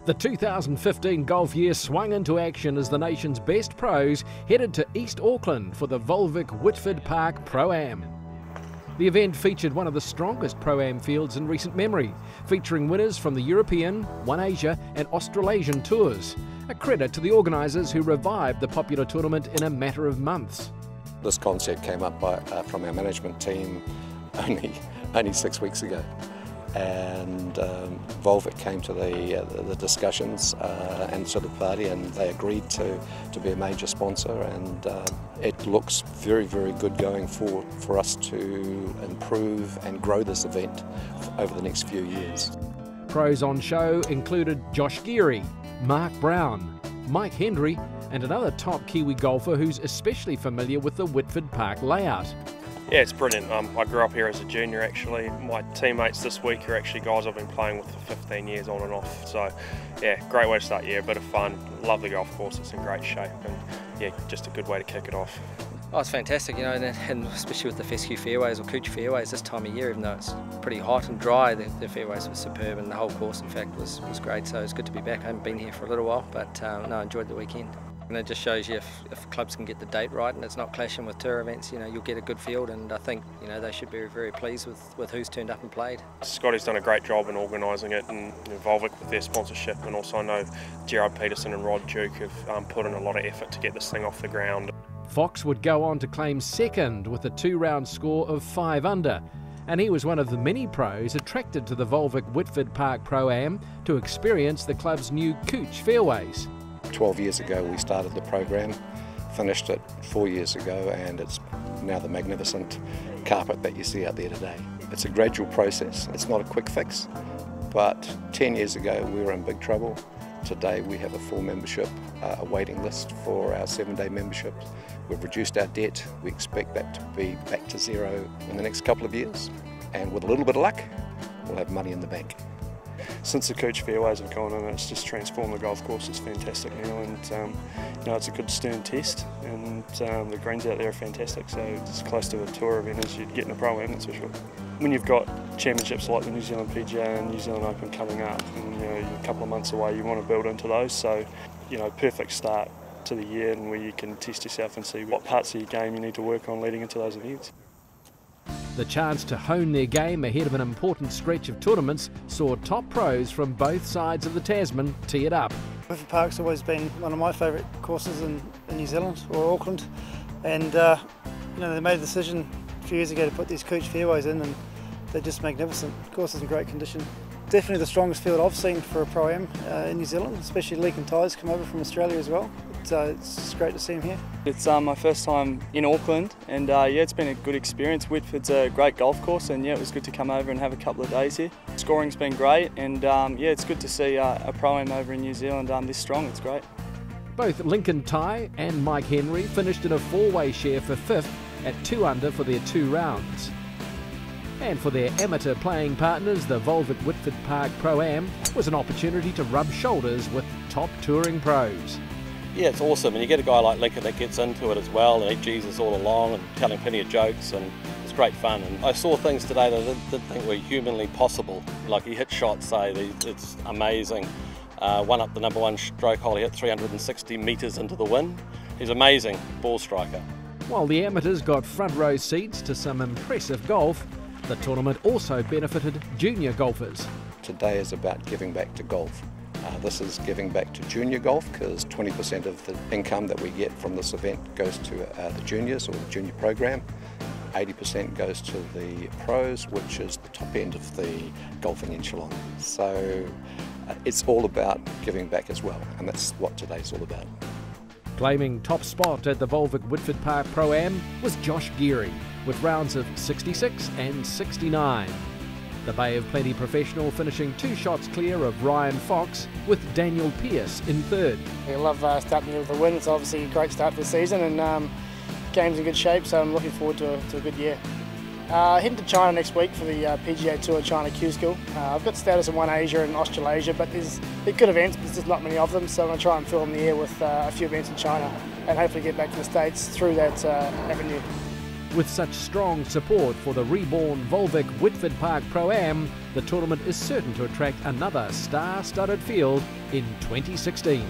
The 2015 golf year swung into action as the nation's best pros headed to East Auckland for the Volvik Whitford Park Proam. The event featured one of the strongest Proam fields in recent memory, featuring winners from the European, One Asia and Australasian tours. A credit to the organisers who revived the popular tournament in a matter of months. This concept came up from our management team only 6 weeks ago, and Volvik came to the discussions and to the party, and they agreed to be a major sponsor, and it looks very, very good going forward for us to improve and grow this event over the next few years. Pros on show included Josh Geary, Mark Brown, Mike Henry and another top Kiwi golfer who's especially familiar with the Whitford Park layout. Yeah, it's brilliant. I grew up here as a junior actually. My teammates this week are actually guys I've been playing with for 15 years on and off. So yeah, great way to start the year, a bit of fun. Love the golf course, it's in great shape, and yeah, just a good way to kick it off. Oh, it's fantastic, you know, and especially with the fescue fairways or couch fairways this time of year, even though it's pretty hot and dry, the fairways were superb, and the whole course in fact was great, so it's good to be back. I haven't been here for a little while, but no, I enjoyed the weekend. And it just shows you if clubs can get the date right and it's not clashing with tour events, you know, you'll get a good field, and I think, you know, they should be very pleased with who's turned up and played. Scotty's done a great job in organising it, and Volvik with their sponsorship, and also I know Gerard Peterson and Rod Duke have put in a lot of effort to get this thing off the ground. Fox would go on to claim second with a 2-round score of 5 under, and he was one of the many pros attracted to the Volvik Whitford Park Pro-Am to experience the club's new couch fairways. 12 years ago we started the program, finished it 4 years ago, and it's now the magnificent carpet that you see out there today. It's a gradual process, it's not a quick fix, but 10 years ago we were in big trouble. Today we have a full membership, a waiting list for our 7-day membership. We've reduced our debt, we expect that to be back to zero in the next couple of years, and with a little bit of luck we'll have money in the bank. Since the couch fairways have gone in, it's just transformed the golf course. It's fantastic now, and you know, it's a good stern test, and the greens out there are fantastic, so it's as close to a tour event as you'd get in a Pro-Am, that's for sure. When you've got championships like the New Zealand PGA and New Zealand Open coming up, and you know, you're a couple of months away, you want to build into those, so you know, perfect start to the year, and where you can test yourself and see what parts of your game you need to work on leading into those events. The chance to hone their game ahead of an important stretch of tournaments saw top pros from both sides of the Tasman tee it up. Whitford Park's always been one of my favourite courses in New Zealand or Auckland, and you know, they made a decision a few years ago to put these couch fairways in, and they're just magnificent. The course is in great condition. Definitely the strongest field I've seen for a Pro-Am in New Zealand, especially Leek and Ty's come over from Australia as well. It's just great to see him here. It's my first time in Auckland, and yeah, it's been a good experience. Whitford's a great golf course, and yeah, it was good to come over and have a couple of days here. Scoring's been great, and yeah, it's good to see a Pro-Am over in New Zealand this strong. It's great. Both Lincoln Ty and Mike Henry finished in a 4-way share for 5th at 2 under for their 2 rounds. And for their amateur playing partners, the Volvik Whitford Park Pro-Am was an opportunity to rub shoulders with top touring pros. Yeah, it's awesome, and you get a guy like Lincoln that gets into it as well, and he Jesus all along and telling plenty of jokes, and it's great fun. And I saw things today that I didn't think were humanly possible. Like he hit shots, it's amazing. One up the #1 stroke hole, he hit 360 metres into the wind. He's an amazing ball striker. While the amateurs got front row seats to some impressive golf, the tournament also benefited junior golfers. Today is about giving back to golf. This is giving back to junior golf, because 20% of the income that we get from this event goes to the juniors or the junior program. 80% goes to the pros, which is the top end of the golfing echelon. So it's all about giving back as well, and that's what today's all about. Claiming top spot at the Volvik Whitford Park Pro-Am was Josh Geary, with rounds of 66 and 69. The Bay of Plenty professional finishing 2 shots clear of Ryan Fox, with Daniel Pearce in 3rd. I love starting here with a win. It's obviously a great start for the season, and game's in good shape, so I'm looking forward to a good year. Heading to China next week for the PGA Tour China Q School. I've got status in One Asia and Australasia, but they're good events, but there's just not many of them, so I'm going to try and fill in the year with a few events in China and hopefully get back to the States through that avenue. With such strong support for the reborn Volvik Whitford Park Pro-Am, the tournament is certain to attract another star-studded field in 2016.